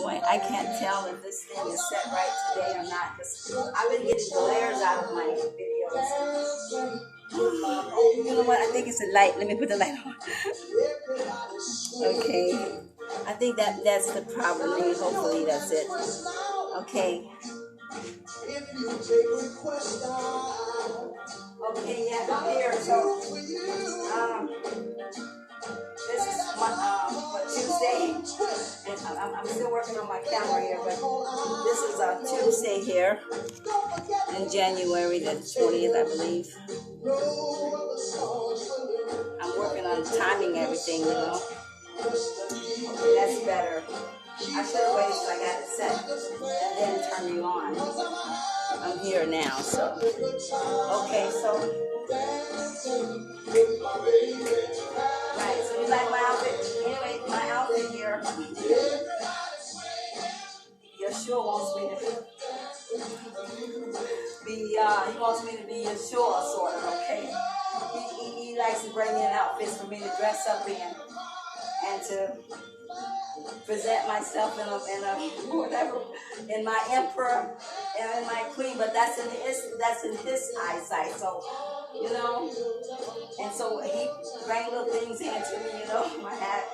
point, I can't tell if this thing is set right today or not, because I've been getting glares out of my videos. Oh, you know what? I think it's the light. Let me put the light on. Okay. I think that's the problem. Hopefully that's it. Okay. Okay, yeah, I'm here. So, this is my Tuesday, and I'm still working on my camera here, but this is Tuesday here in January the 20th, I believe. I'm working on timing everything, you know. Okay, that's better. I should have waited till I got it set and then turn you on. I'm here now, so. Okay, so. Right, so you like my outfit? Anyway, my outfit here. Yeshua wants me to be, he wants me to be Yeshua, sort of, okay? He likes to bring in outfits for me to dress up in and to present myself in a whatever, in my emperor and in my queen, but that's in his eyesight, so, you know, and so he bring little things into me, you know, my hat,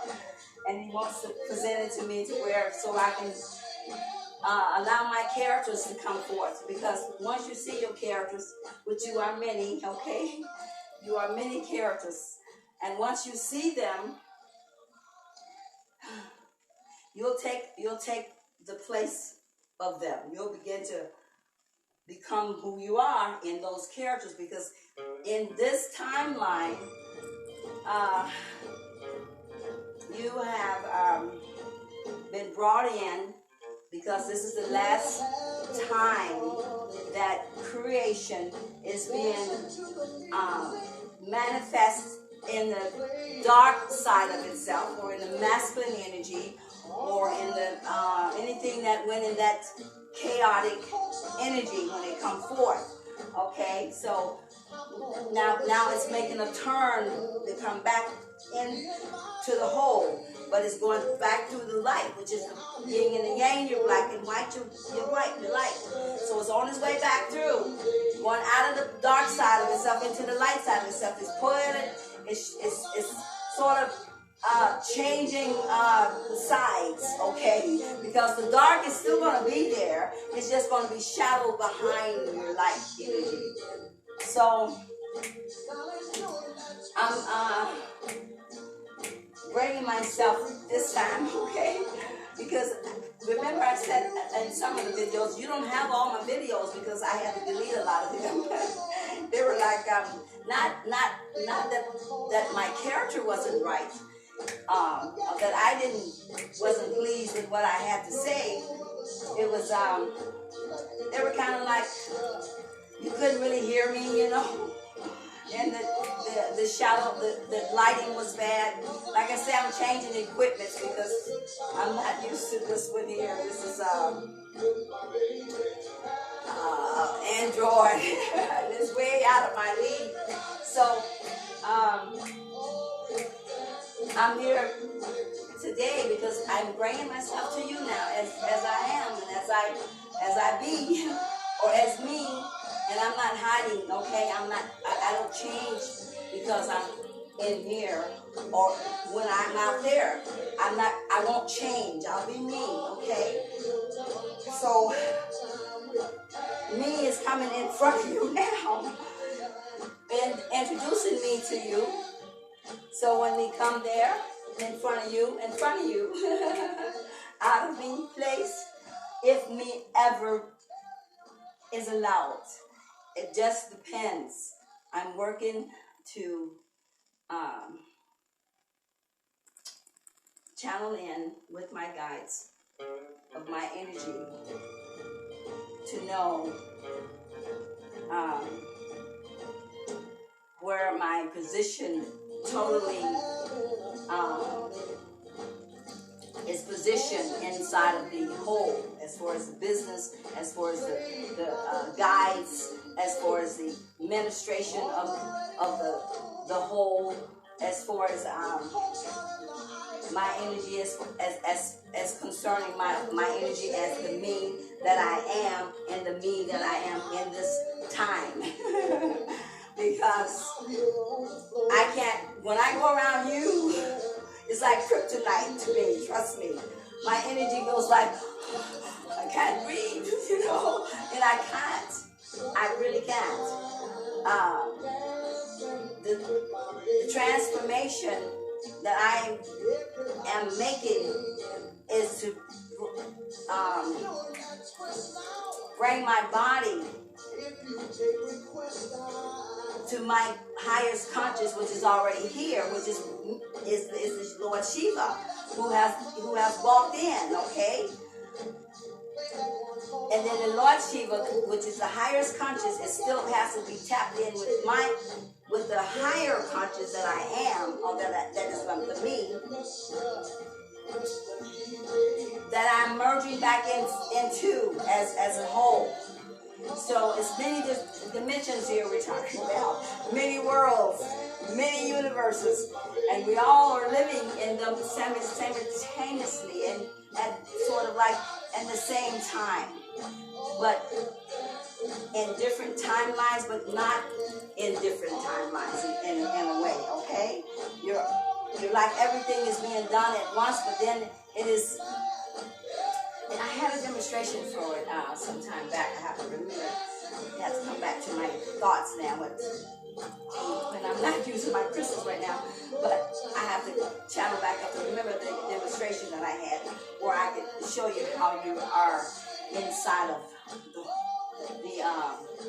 and he wants to present it to me to wear so I can allow my characters to come forth, because once you see your characters, which you are many, okay, you are many characters, and once you see them, you'll take the place of them. You'll begin to become who you are in those characters, because in this timeline, you have been brought in because this is the last time that creation is being manifest in the dark side of itself, or in the masculine energy, or in the anything that went in that chaotic energy when it come forth. Okay, so now it's making a turn to come back into the whole, but it's going back through the light, which is the yin and the yang. You're black and white, you're white, you're light. So it's on its way back through, going out of the dark side of itself into the light side of itself. It's pulling it. It's sort of changing sides, okay? Because the dark is still going to be there. It's just going to be shadowed behind your light energy. So I'm bringing myself this time, okay? Because remember I said in some of the videos, you don't have all my videos because I had to delete a lot of them. They were like, not that my character wasn't right, that I wasn't pleased with what I had to say. It was, they were kind of like, you couldn't really hear me, you know, and the shadow, the lighting was bad. Like I said, I'm changing equipment because I'm not used to this one here. This is Android. It's way out of my league. So I'm here today because I'm bringing myself to you now as I am and as I be, or as me, and I'm not hiding, okay? I don't change because I'm in here or when I'm out there. I won't change. I'll be me, okay? So me is coming in front of you now and introducing me to you. So when we come there, in front of you, out of any place, if me ever is allowed. It just depends. I'm working to channel in with my guides of my energy to know where my position totally is positioned inside of the whole, as far as the business, as far as the guides, as far as the administration of the whole, as far as my energy as concerning my energy as the me that I am and the me that I am in this time. Because I can't, when I go around you, it's like kryptonite to me, trust me. My energy goes like, I can't breathe, and I can't. I really can't. The transformation that I am making is to bring my body to my highest conscious, which is already here, which is the Lord Shiva, who has walked in, okay? And then the Lord Shiva, which is the highest conscious, it still has to be tapped in with the higher conscious that I am, or that is the me, that I'm merging back into as a whole. So it's many dimensions here we're talking about, many worlds, many universes, and we all are living in them simultaneously and sort of like at the same time, but in different timelines, but not in different timelines in a way, okay? You're like everything is being done at once, but then it is. And I had a demonstration for it some time back. I have to remember. I have to come back to my thoughts now. When I'm not using my crystals right now, but I have to channel back up to remember the demonstration that I had, where I could show you how you are inside of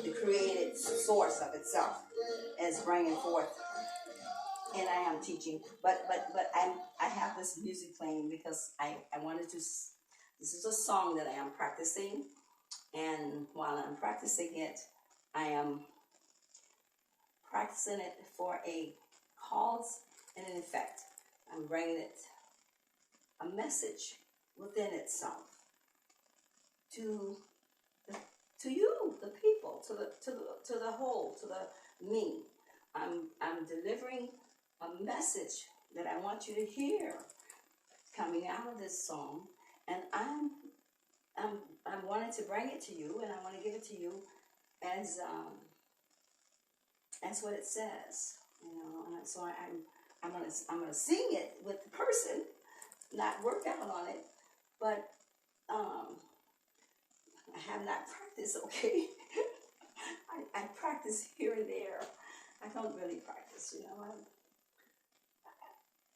the created source of itself as bringing forth. And I am teaching, but I have this music playing because I wanted to. This is a song that I am practicing, and while I'm practicing it, I am practicing it for a cause and an effect. I'm bringing it a message within itself to you, the people, to the whole, to the me. I'm delivering a message that I want you to hear coming out of this song. And I'm wanting to bring it to you, and I want to give it to you as what it says, And so I'm gonna sing it with the person, not work out on it, but I have not practiced. Okay, I practice here and there. I don't really practice,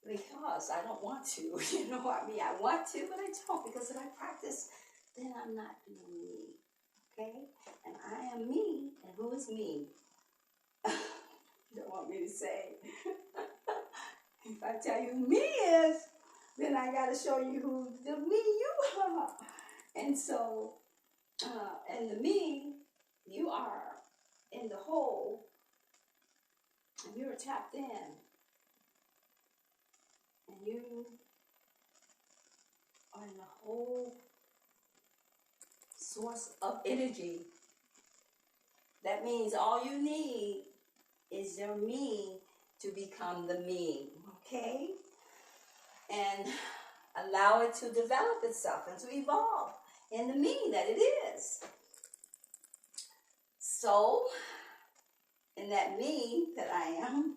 because I don't want to, I want to, but I don't, because if I practice, then I'm not being me, okay? And I am me, and who is me? You don't want me to say. If I tell you who me is, then I got to show you who the me you are. And so, and the me, you are in the whole, and you're tapped in. And you are in the whole source of energy. That means all you need is your me to become the me, okay? And allow it to develop itself and to evolve in the me that it is. So, in that me that I am,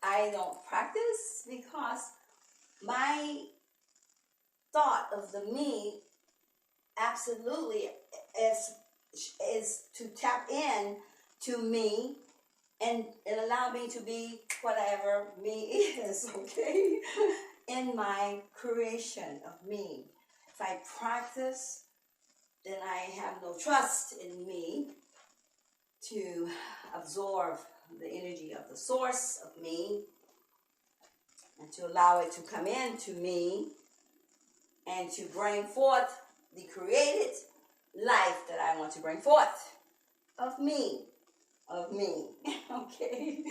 I don't practice because my thought of the me absolutely is to tap in to me and allow me to be whatever me is, okay? In my creation of me. If I practice, then I have no trust in me to absorb the energy of the source of me and to allow it to come into me and to bring forth the created life that I want to bring forth of me, okay?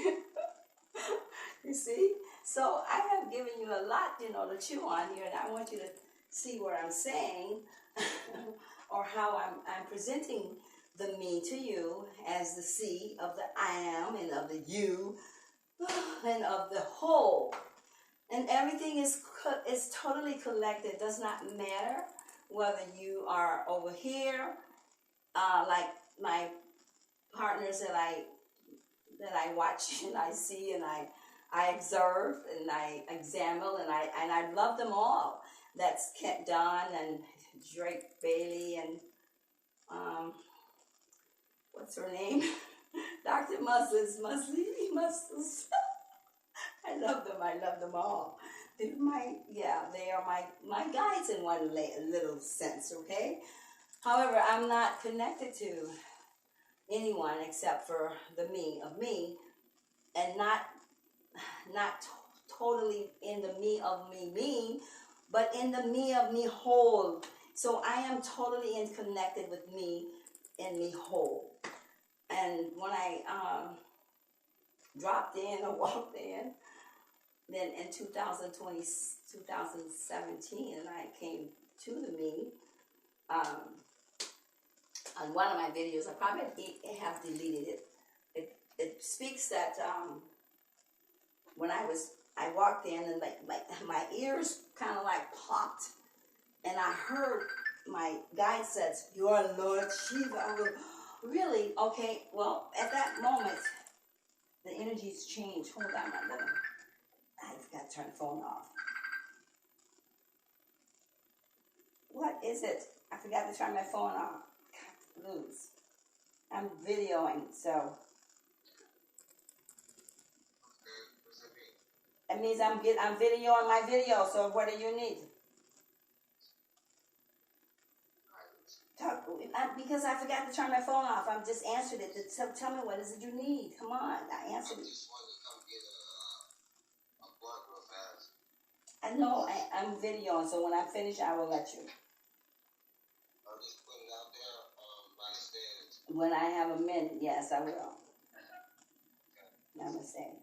You see? So I have given you a lot, to chew on here, and I want you to see what I'm saying or how I'm presenting the me to you as the C of the I am and of the you and of the whole. And everything is totally collected. It does not matter whether you are over here, like my partners that I watch and I see and I observe and I examine and I love them all. That's Kent Dunn and Drake Bailey and what's her name? Dr. Muslims. I love them all. They are my guides in one little sense, okay? However, I'm not connected to anyone except for the me of me, and not totally in the me of me, but in the me of me whole. So I am totally connected with me and me whole. And when I dropped in or walked in, then in 2017, and I came to the me, on one of my videos, I probably have deleted it. It speaks that when I walked in and my ears kind of like popped, and I heard my guide says, "You are Lord Shiva." I go, really? Okay. Well, at that moment, the energies changed. Hold on, I forgot to turn the phone off. What is it? I forgot to turn my phone off. God, lose. I'm videoing, so. That means I'm videoing my video, so what do you need? Because I forgot to turn my phone off. I just answered it. So tell me, what is it you need? Come on, I answered it. I just wanted to come get a plug real fast. I know, I'm videoing, so when I finish, I will let you. I'll just put it out there by the stairs. When I have a minute, yes, I will. Namaste.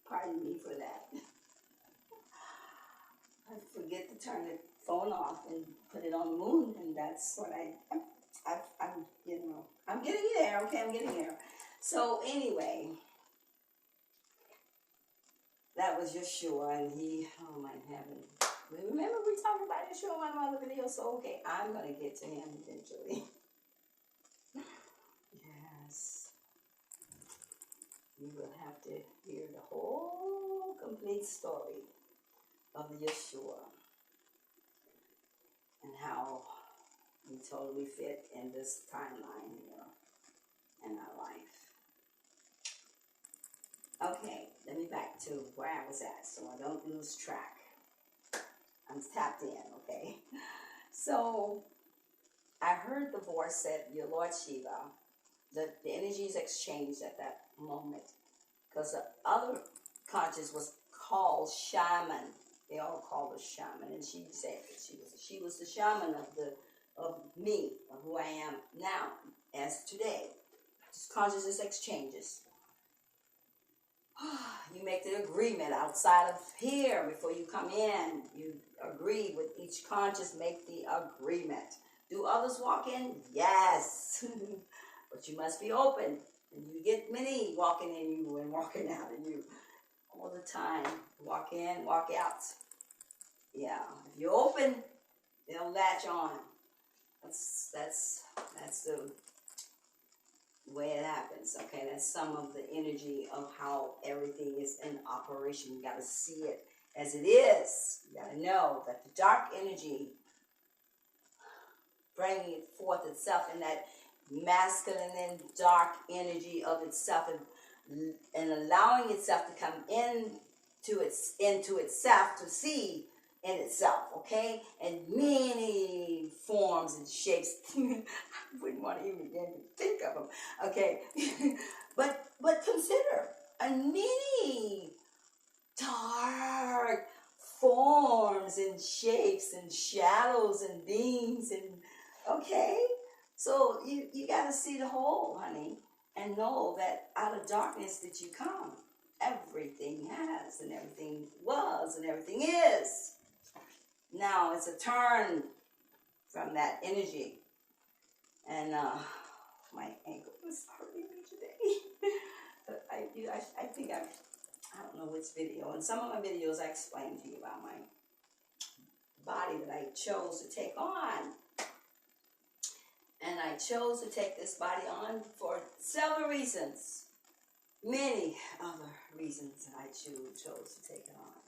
Pardon me for that. I forget to turn the phone off and put it on the moon, and that's what I'm getting there. Okay, I'm getting there. So anyway, that was Yeshua, and oh my heaven. Remember we talked about Yeshua in one of my other videos, so okay, I'm going to get to him eventually. Yes. You will have to hear the whole complete story of Yeshua and how we totally fit in this timeline here in our life. Okay, let me back to where I was at so I don't lose track. I'm tapped in, okay? So I heard the voice said, "Your Lord Shiva." The energies exchanged at that moment, because the other conscious was called shaman. They all called her shaman, and she said she was the shaman of me, of who I am now, as today. Just consciousness exchanges. You make the agreement outside of here before you come in. You agree with each conscious, make the agreement. Do others walk in? Yes. But you must be open. And you get many walking in you and walking out in you all the time. Walk in, walk out. Yeah. If you're open, they'll latch on. That's the way it happens. Okay, that's some of the energy of how everything is in operation. You got to see it as it is. You got to know that the dark energy bringing it forth itself in that masculine and dark energy of itself, and allowing itself to come into itself to see in itself, okay, and many forms and shapes. I wouldn't want to even begin to think of them, okay. but consider many dark forms and shapes and shadows and beings, and okay. So you got to see the whole, honey, and know that out of darkness did you come. Everything has, and everything was, and everything is. Now it's a turn from that energy. And My ankle is hurting me today. But I think I don't know which video. In some of my videos, I explained to you about my body that I chose to take on. And I chose to take this body on for several reasons. Many other reasons that I chose to take it on.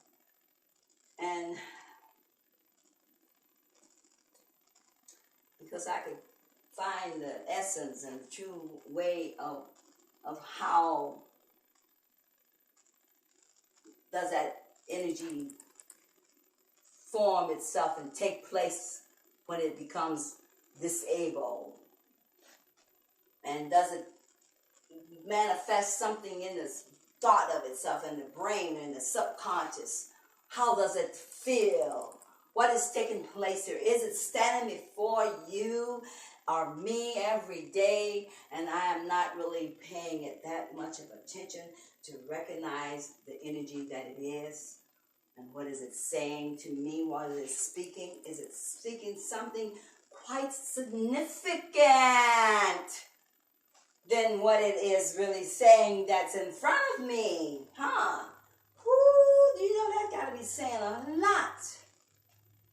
And because I could find the essence and the true way of how does that energy form itself and take place when it becomes disabled, and does it manifest something in the thought of itself, in the brain, in the subconscious? How does it feel? What is taking place here? Is it standing before you or me every day, and I am not really paying it that much of attention to recognize the energy that it is? And what is it saying to me? What is it speaking? Is it speaking something quite significant than what it is really saying that's in front of me? Huh? Whoo, you know that's got to be saying a lot.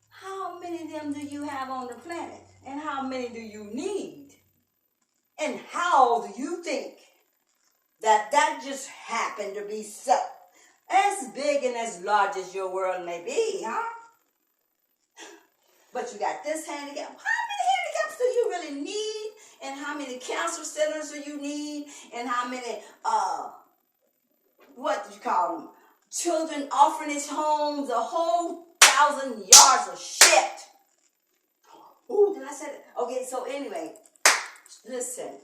How many of them do you have on the planet? And how many do you need? And how do you think that just happened to be so? As big and as large as your world may be, huh? But you got this handicap. How many handicaps do you really need? And how many cancer centers do you need? And how many, what do you call them? Children orphanage homes, a whole 1,000 yards of shit. Ooh, did I say that? Okay, so anyway, listen.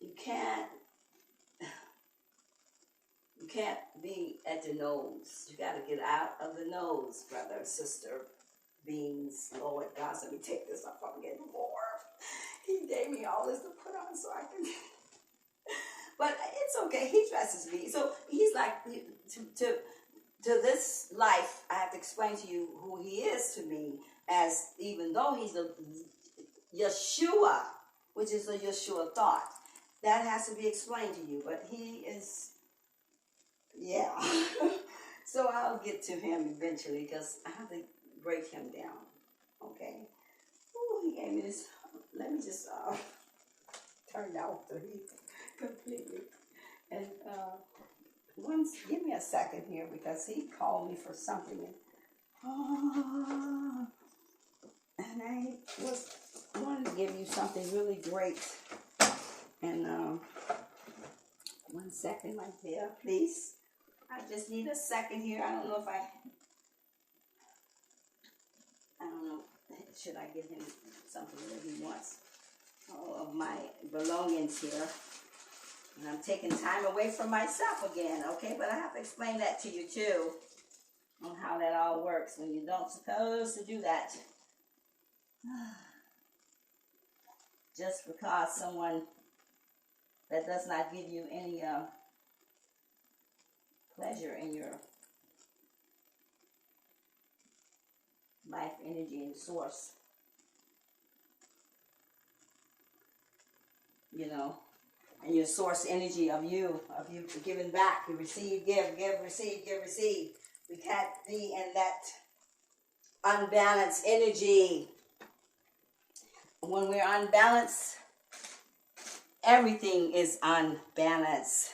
You can't be at the nose. You got to get out of the nose, brother, sister, beings, Lord God. So let me take this off. I'm getting more. He gave me all this to put on so I can. But it's okay. He dresses me. So he's like, to this life, I have to explain to you who he is to me, as even though he's a Yeshua, which is a Yeshua thought. That has to be explained to you. But he is, yeah. So I'll get to him eventually because I have to break him down. Okay? Ooh, he gave me this. Let me just turn off the heat completely. And give me a second here because he called me for something. And I wanted to give you something really great. And one second right there, please. I just need a second here. I don't know. Should I give him something that he wants? All of my belongings here. And I'm taking time away from myself again, okay? But I have to explain that to you too, on how that all works when you don't supposed to do that. Just because someone that does not give you any pleasure in your life energy and source, you know, and your source energy of you giving back. You receive, give, receive, give, receive. We can't be in that unbalanced energy. When we're unbalanced, everything is unbalanced.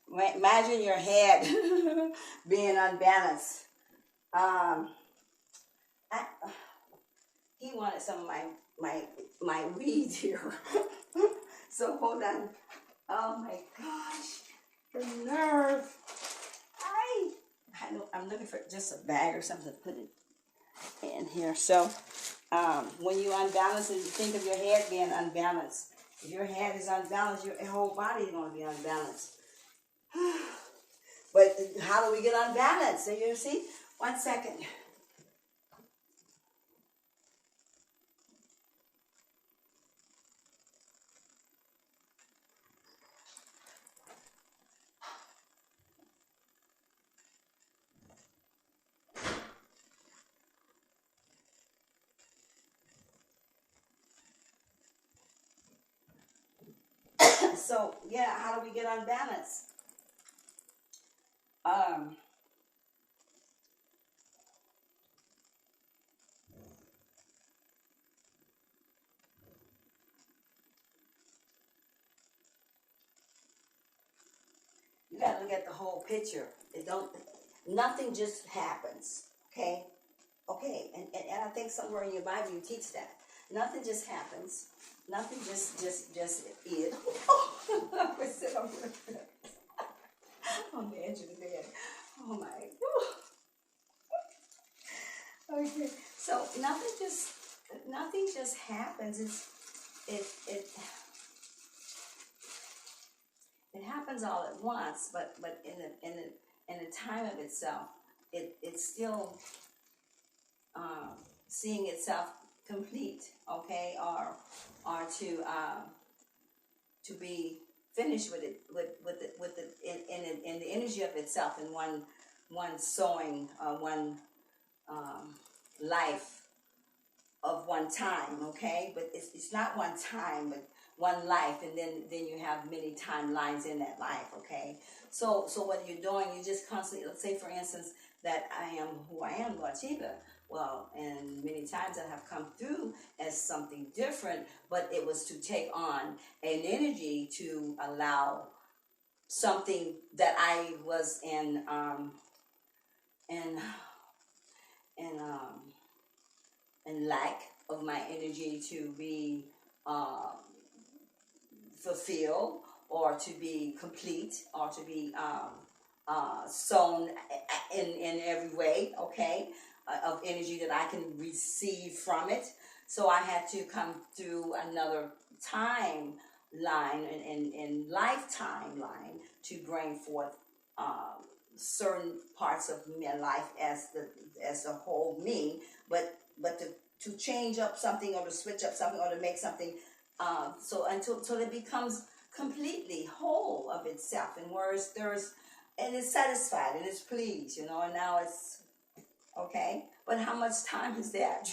Imagine your head being unbalanced. He wanted some of my weed here. So hold on. Oh my gosh, the nerve. I'm looking for just a bag or something to put it in here. So when you unbalance and you think of your head being unbalanced, if your head is unbalanced, your whole body is going to be unbalanced. But how do we get unbalanced? So you see, 1 second. So yeah, how do we get unbalanced? Um, you got to look at the whole picture. It don't. Nothing just happens. Okay. Okay. And I think somewhere in your Bible you teach that. Nothing just happens. Nothing just is. I sit on the edge of the bed. Oh my. Okay. So nothing just happens. It it it happens all at once, but in the time of itself, it's still seeing itself complete, okay, or to be finished with it with the in the energy of itself in one sowing, one um, life of one time, okay? But it's not one time, but one life, and then you have many timelines in that life, okay? So what you're doing, you just constantly, let's say for instance that I am who I am, Lord Shiva. Well, and many times I have come through as something different, but it was to take on an energy to allow something that I was in in and lack of my energy to be uh, fulfilled or to be complete or to be sown in every way, okay, of energy that I can receive from it. So I had to come through another time line and lifetime line to bring forth certain parts of my life as the whole me, but to change up something or to switch up something or to make something so until it becomes completely whole of itself, and whereas there's and it's satisfied and it's pleased, and now it's okay. But how much time is that,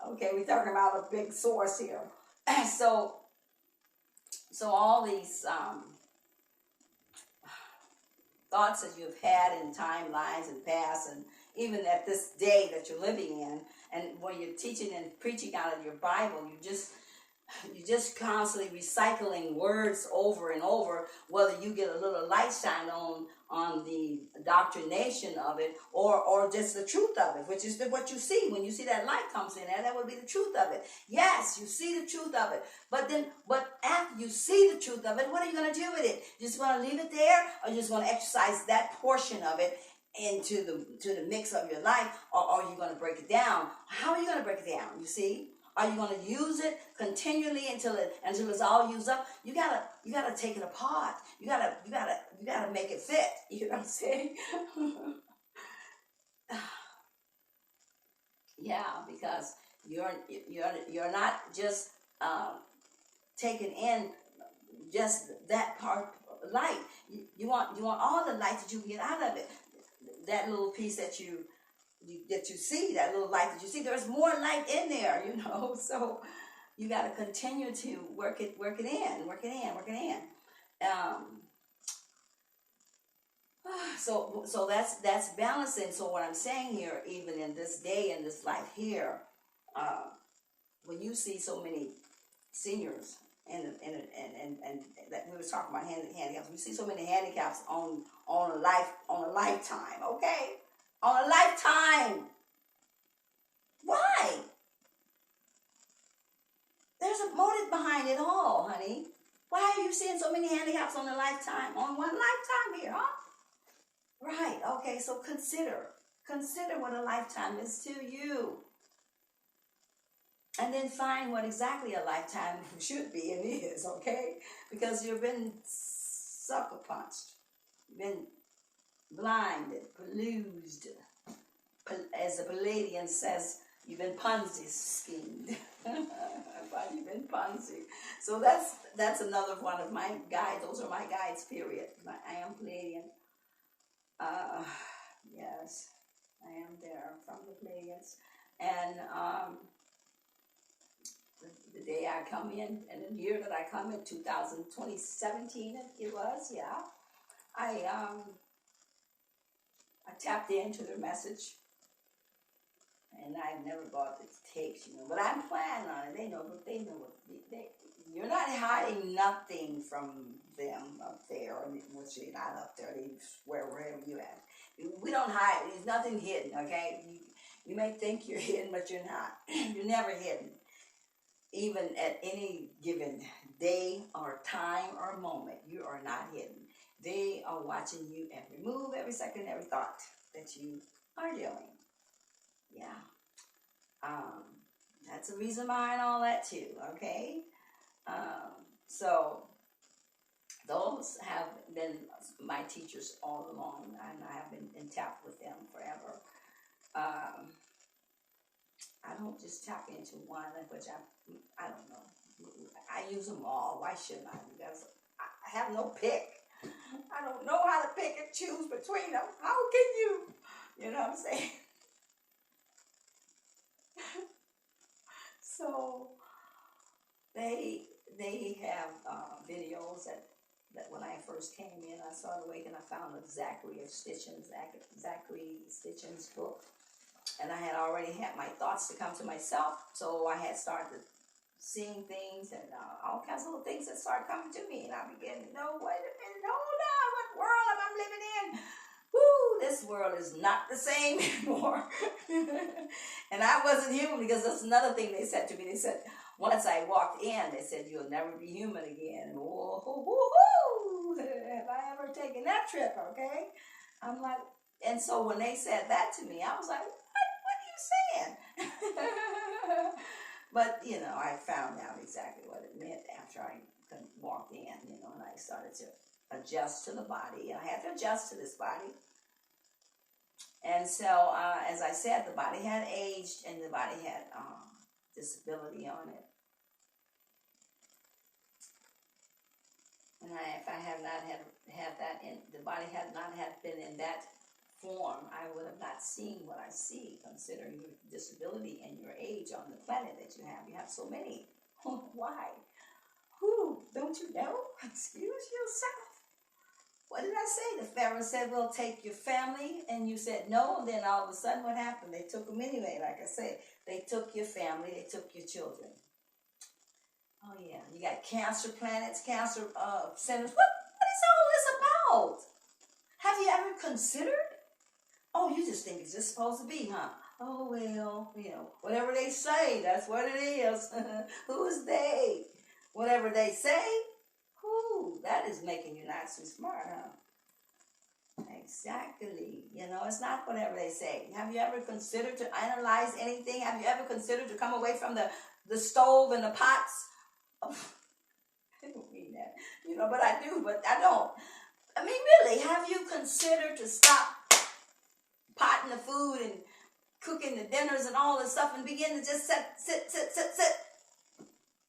Okay, we're talking about a big source here. so so all these thoughts that you've had in timelines and past, and even at this day that you're living in, and when you're teaching and preaching out of your Bible, you're just constantly recycling words over and over, whether you get a little light shine on the doctrination of it or just the truth of it, which is what you see when you see that light comes in there. That would be the truth of it. Yes, you see the truth of it, but after you see the truth of it, what are you going to do with it? You just want to leave it there, or you just want to exercise that portion of it into the mix of your life, or are you going to break it down? How are you going to break it down? You see? Are you going to use it continually until it's all used up? You gotta take it apart. You gotta make it fit. You know what I'm saying? Yeah, because you're not just taking in just that part of light. You want all the light that you can get out of it. That little piece that you see, that little light that you see, there's more light in there, so you got to continue to work it in. So that's balancing. So what I'm saying here, even in this day, in this life here, when you see so many seniors and that we were talking about handicaps, we see so many handicaps on a lifetime, okay? On a lifetime. Why? There's a motive behind it all, honey. Why are you seeing so many handicaps on a lifetime? On one lifetime here, huh? Right, okay, so consider what a lifetime is to you. And then find what exactly a lifetime should be and is, okay? Because you've been sucker punched. You've been blinded, peluged. As the Palladian says, you've been Ponzi schemed. You've been Ponzi. So that's another one of my guides. Those are my guides, period. I am Palladian. Yes, I am there from the Palladians. And the day I come in, and the year that I come in, 2017 it was, yeah. I tapped into their message, and I've never bought the tapes, but I'm planning on it. They know what you're not hiding nothing from them up there, which you're not up there. They swear wherever you at. We don't hide. There's nothing hidden, okay? You may think you're hidden, but you're not. You're never hidden. Even at any given day or time or moment, you are not hidden. They are watching you every move, every second, every thought that you are doing. Yeah. That's the reason behind all that too, okay? So those have been my teachers all along, and I have been in tap with them forever. I don't just tap into one, which I don't know. I use them all. Why shouldn't I? Because I have no pick. I don't know how to pick and choose between them. How can you? You know what I'm saying? So they have videos that when I first came in, I started waking, I found Zachary Stitchin's book. And I had already had my thoughts to come to myself, so I had started seeing things and all kinds of little things that started coming to me, and I began to know, wait a minute, hold on, what world am I living in? Woo, this world is not the same anymore. And I wasn't human, because that's another thing they said to me. They said, once I walked in, they said, you'll never be human again. And whoa, have I ever taken that trip, okay? I'm like, and so when they said that to me, I was like, what are you saying? But, I found out exactly what it meant after I walked in, and I started to adjust to the body. And I had to adjust to this body. And so, as I said, the body had aged, and the body had disability on it. And if I had not had that, the body had not been in that form, I would have not seen what I see, considering your disability and your age on the planet that you have. You have so many. Why? Who? Don't you know? Excuse yourself. What did I say? The Pharaoh said, we'll take your family, and you said no, and then all of a sudden what happened? They took them anyway, like I said. They took your family, they took your children. Oh yeah, you got cancer planets, cancer centers. What is all this about? Have you ever considered? Oh, you just think it's just supposed to be, huh? Oh, well, whatever they say, that's what it is. Who's they? Whatever they say? Who? That is making you not so smart, huh? Exactly. It's not whatever they say. Have you ever considered to analyze anything? Have you ever considered to come away from the stove and the pots? Oh, I don't mean that, but I do, but I don't. I mean, really, have you considered to stop potting the food and cooking the dinners and all this stuff and begin to just sit.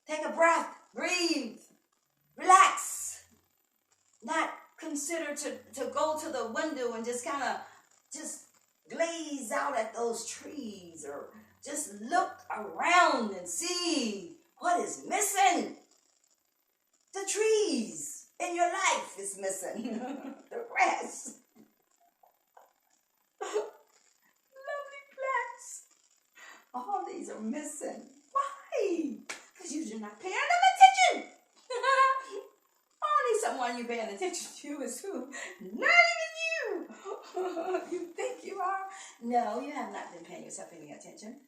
Take a breath, breathe, relax. Not consider to go to the window and just kind of just glaze out at those trees, or just look around and see what is missing. The trees in your life is missing. The grass. Lovely plants. All these are missing. Why? Because you're not paying them attention. Only someone you're paying attention to is who? Not even you. You think you are? No, you have not been paying yourself any attention.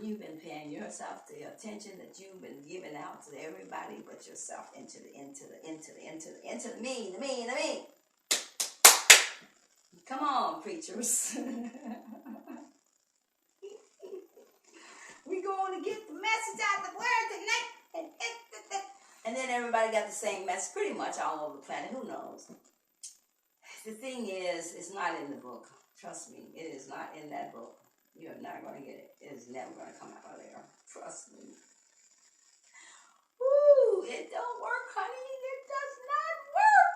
You've been paying yourself the attention that you've been giving out to everybody but yourself, into the me. Come on, preachers. We going to get the message out the word tonight. And then everybody got the same message pretty much all over the planet. Who knows? The thing is, it's not in the book. Trust me, it is not in that book. You're not going to get it. It is never going to come out of there. Trust me. Woo! It don't work, honey. It does not work.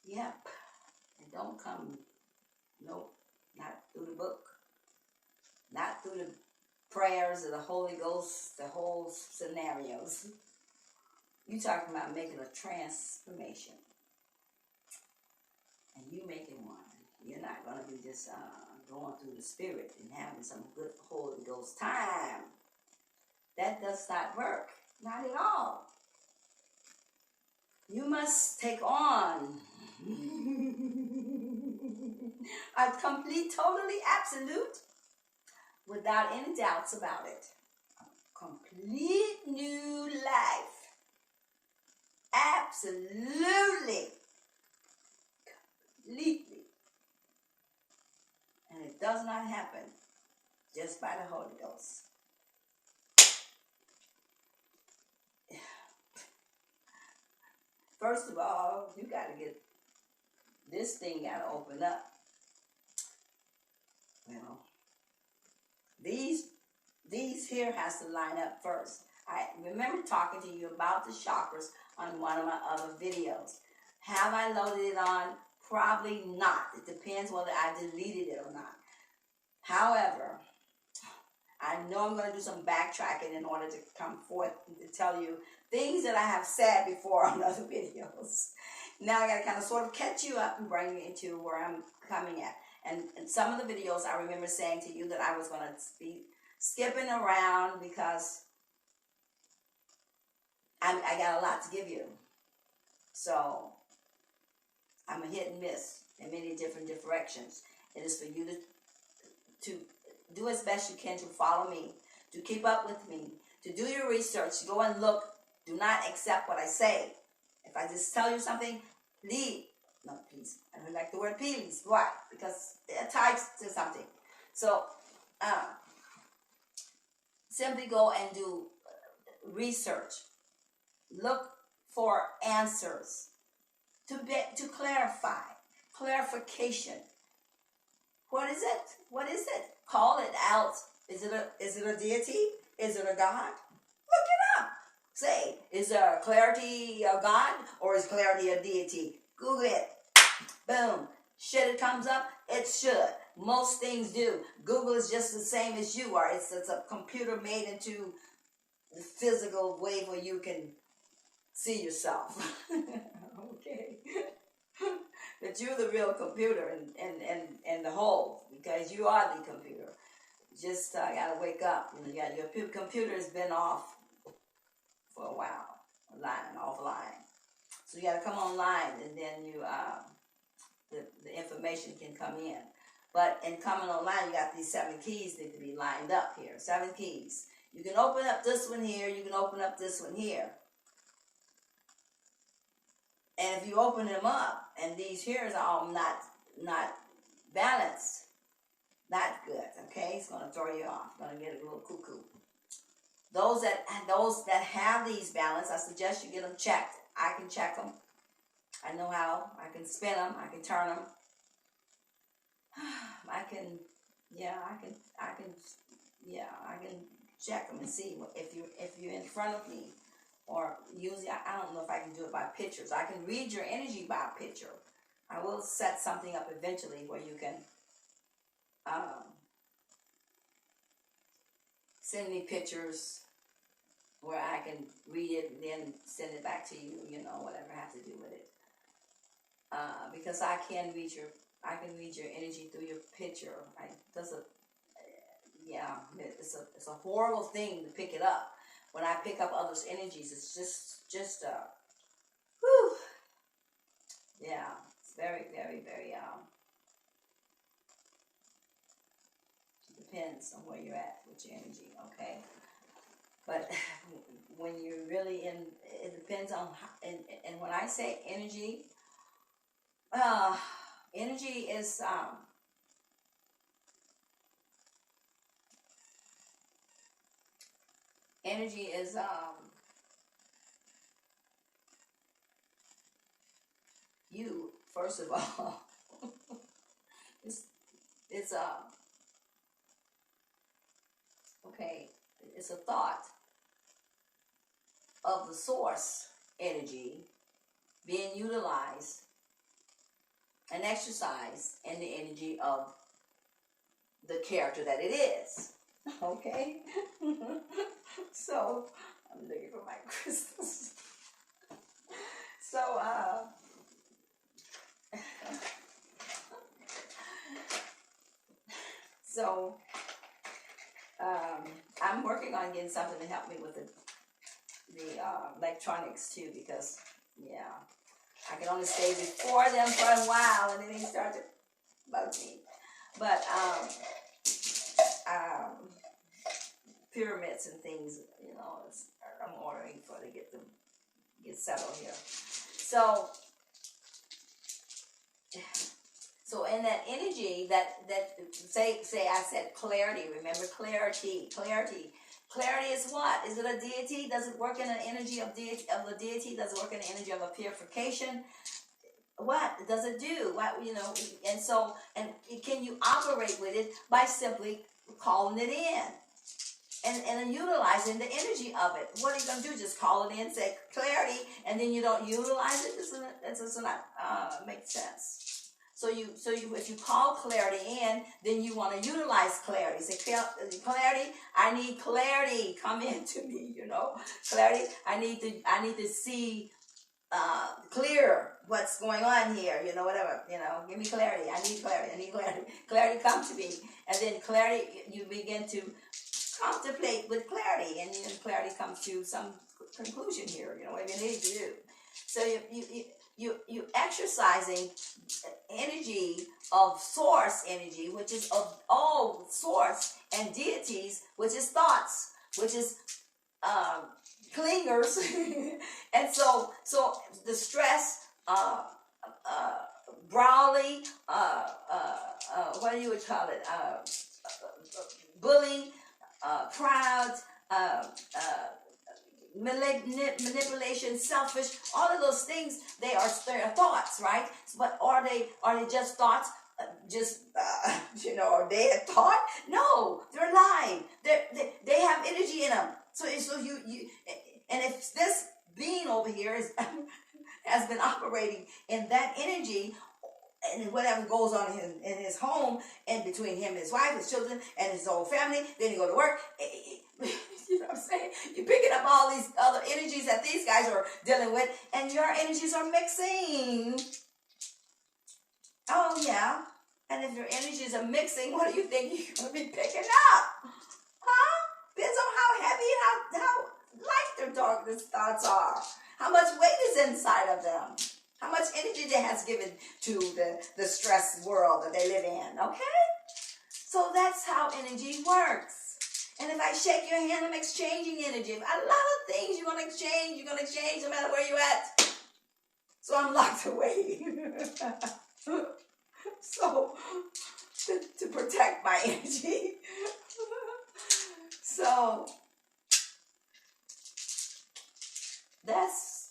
Yep. It don't come. Nope. Not through the book. not through the prayers of the Holy Ghost, the whole scenarios. You talking about making a transformation. And you making one. You're not going to be just going through the Spirit and having some good Holy Ghost time. That does not work. Not at all. You must take on a complete, totally, absolute, without any doubts about it, a complete new life. Absolutely. Completely. And it does not happen just by the Holy Ghost. First of all, you got to get this thing got to open up. Well, these here has to line up first. I remember talking to you about the chakras on one of my other videos. Have I loaded it on? Probably not. It depends whether I deleted it or not. However, I know I'm going to do some backtracking in order to come forth and to tell you things that I have said before on other videos. Now I got to kind of sort of catch you up and bring you into where I'm coming at. And in some of the videos, I remember saying to you that I was going to be skipping around because I got a lot to give you. So I'm a hit and miss in many different directions. It is for you to do as best you can to follow me, to keep up with me, to do your research, to go and look. Do not accept what I say. If I just tell you something, leave. No, please. I don't like the word please. Why? Because it ties to something. So, simply go and do research. Look for answers to clarify. Clarification. What is it? What is it? Call it out. Is it a deity? Is it a God? Look it up. Say, is there a clarity of God or is clarity a deity? Google it. Boom. Should it comes up? It should. Most things do. Google is just the same as you are. It's a computer made into the physical way where you can see yourself. Okay. But you're the real computer and the whole, because you are the computer. Just gotta wake up. Your computer has been off for a while, offline. So you gotta come online, and then you the information can come in. But in coming online, you got these 7 keys need to be lined up here. 7 keys. You can open up this one here. You can open up this one here. And if you open them up, and these here is all not balanced, not good. Okay, it's gonna throw you off. Gonna get a little cuckoo. Those that have these balance, I suggest you get them checked. I can check them. I know how. I can spin them. I can turn them. I can check them and see if you're in front of me. Or usually, I don't know if I can do it by pictures. I can read your energy by a picture. I will set something up eventually where you can send me pictures where I can read it and then send it back to you. Whatever I have to do with it. Because I can read your energy through your picture. It's a horrible thing to pick it up. When I pick up others' energies, it's just whew. Yeah, it's very, very, very, depends on where you're at with your energy, okay? But when you're really it depends on how, and when I say energy, energy is, you, first of all. it's okay, it's a thought of the source energy being utilized and exercised in the energy of the character that it is. Okay? So, I'm looking for my crystals. So, so I'm working on getting something to help me with the electronics too, because yeah, I can only stay before them for a while and then they start to bug me. But um, pyramids and things, I'm ordering for to get them get settled here. So in that energy, that say I said clarity. Remember clarity. Clarity is what? Is it a deity? Does it work in an energy of the deity? Does it work in the energy of a purification? What does it do? What and can you operate with it by simply calling it in? And utilizing the energy of it. What are you going to do? Just call it in, say clarity, and then you don't utilize it? It does not make sense. So if you call clarity in, then you want to utilize clarity. Say, clarity, I need clarity. Come into me, Clarity, I need to see clear what's going on here, whatever, give me clarity. I need clarity. Clarity, come to me. And then clarity, you begin to contemplate with clarity, and then clarity comes to some conclusion here, what you need to do. So you exercising energy of source energy, which is of all source, and deities, which is thoughts, which is clingers. And so the stress, brawly, what do you would call it, bully, proud, manipulation, selfish, all of those things, they are thoughts, right? But are they just thoughts? Are they a thought? No, they're alive. They have energy in them. So you and if this being over here has been operating in that energy, and whatever goes on in his home, and between him and his wife, his children, and his whole family, then you go to work. You know what I'm saying? You're picking up all these other energies that these guys are dealing with, and your energies are mixing. Oh, yeah. And if your energies are mixing, what do you think you're going to be picking up? Huh? Depends on how heavy and how light their darkness thoughts are. How much weight is inside of them. How much energy they has given to the stressed world that they live in. Okay? So that's how energy works. And if I shake your hand, I'm exchanging energy. A lot of things you're going to exchange no matter where you're at. So I'm locked away. So, to protect my energy. So, that's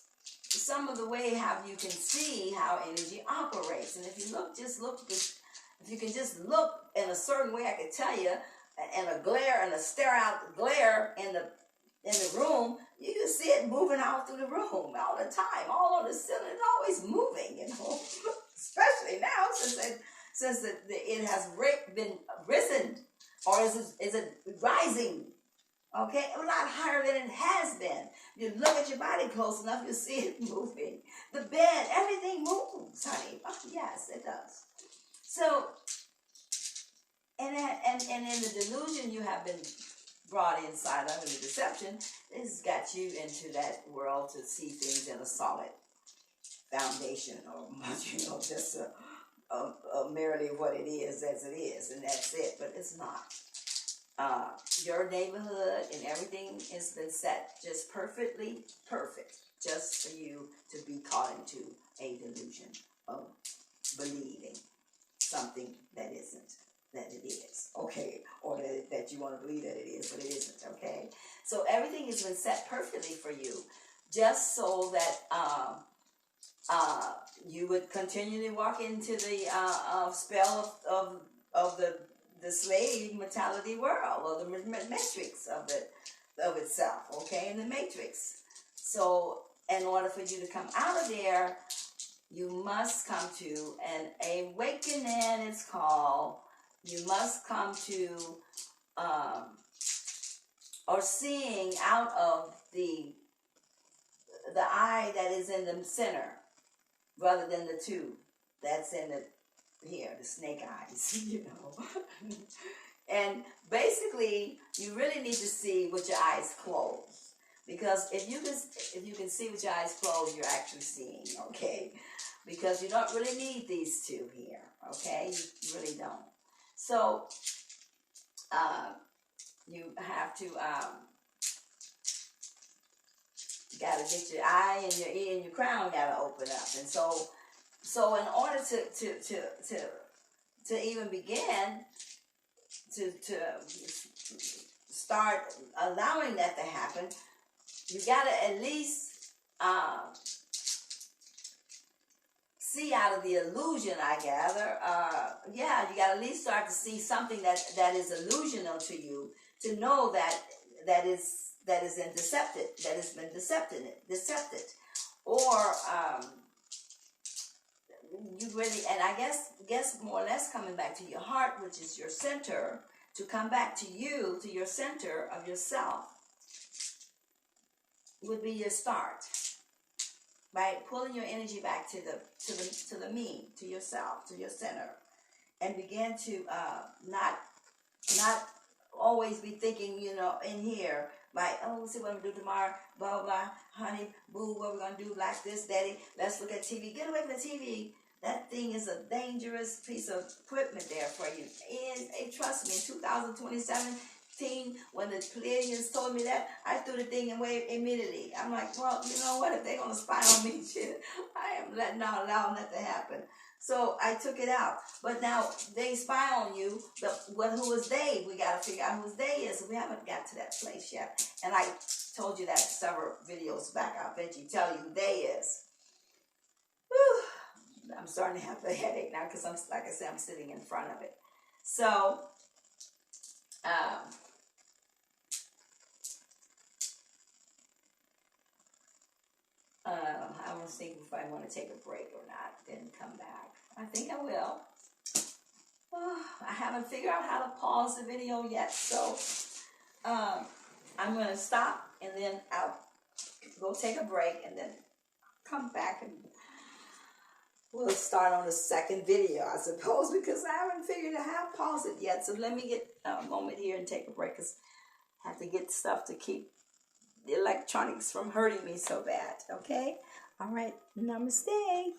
some of the way how you can see how energy operates. And if you can just look in a certain way, I could tell you, and a stare out glare in the room, you can see it moving out through the room all the time, all on the ceiling. It's always moving, especially now since it has been risen, or is it rising? Okay, a lot higher than it has been. You look at your body close enough, you'll see it moving. The bed, everything moves, honey. Oh, yes, it does. So, and in the delusion you have been brought inside of, in the deception, this got you into that world to see things in a solid foundation, or just merely what it is as it is, and that's it. But it's not. Your neighborhood and everything has been set just perfectly perfect, just for you to be caught into a delusion of believing something that isn't, that it is, okay, or that you want to believe that it is, but it isn't, okay. So everything has been set perfectly for you, just so that you would continually walk into the spell of the slave mentality world, or the matrix of itself, okay, in the matrix. So in order for you to come out of there, you must come to an awakening, it's called. You must come to or seeing out of the eye that is in the center, rather than the two that's in the here, the snake eyes, you know. And basically, you really need to see with your eyes closed. Because if you can see with your eyes closed, you're actually seeing, okay? Because you don't really need these two here, okay? You really don't. So, you have to, you gotta get your eye and your ear and your crown gotta open up. And so in order to even begin to start allowing that to happen, you gotta at least see out of the illusion, I gather. Yeah, you gotta at least start to see something that is illusional to you, to know that is in decepted, that has been decepted, or you really, and I guess more or less coming back to your heart, which is your center, to come back to you, to your center of yourself, would be your start, right? Pulling your energy back to the me, to yourself, to your center, and begin to not always be thinking, you know, in here, like, oh, we'll see what I'm gonna do tomorrow, blah blah blah, honey, boo, what we're gonna do, like this, daddy, let's look at TV. Get away from the TV. That thing is a dangerous piece of equipment there for you. And trust me, in 2017, when the Pleiadians told me that, I threw the thing away immediately. I'm like, well, you know what? If they're going to spy on me, shit, I am not allowing that to happen. So I took it out. But now they spy on you. Who was they? We got to figure out who they is. We haven't got to that place yet. And I told you that several videos back. I'll bet you tell you who they is. Whew. I'm starting to have a headache now because like I said, I'm sitting in front of it. So, I was thinking if I want to take a break or not, then come back. I think I will. Oh, I haven't figured out how to pause the video yet, so I'm going to stop and then I'll go take a break and then come back and we'll start on the second video, I suppose, because I haven't figured out how to pause it yet. So let me get a moment here and take a break, because I have to get stuff to keep the electronics from hurting me so bad, okay? All right, namaste.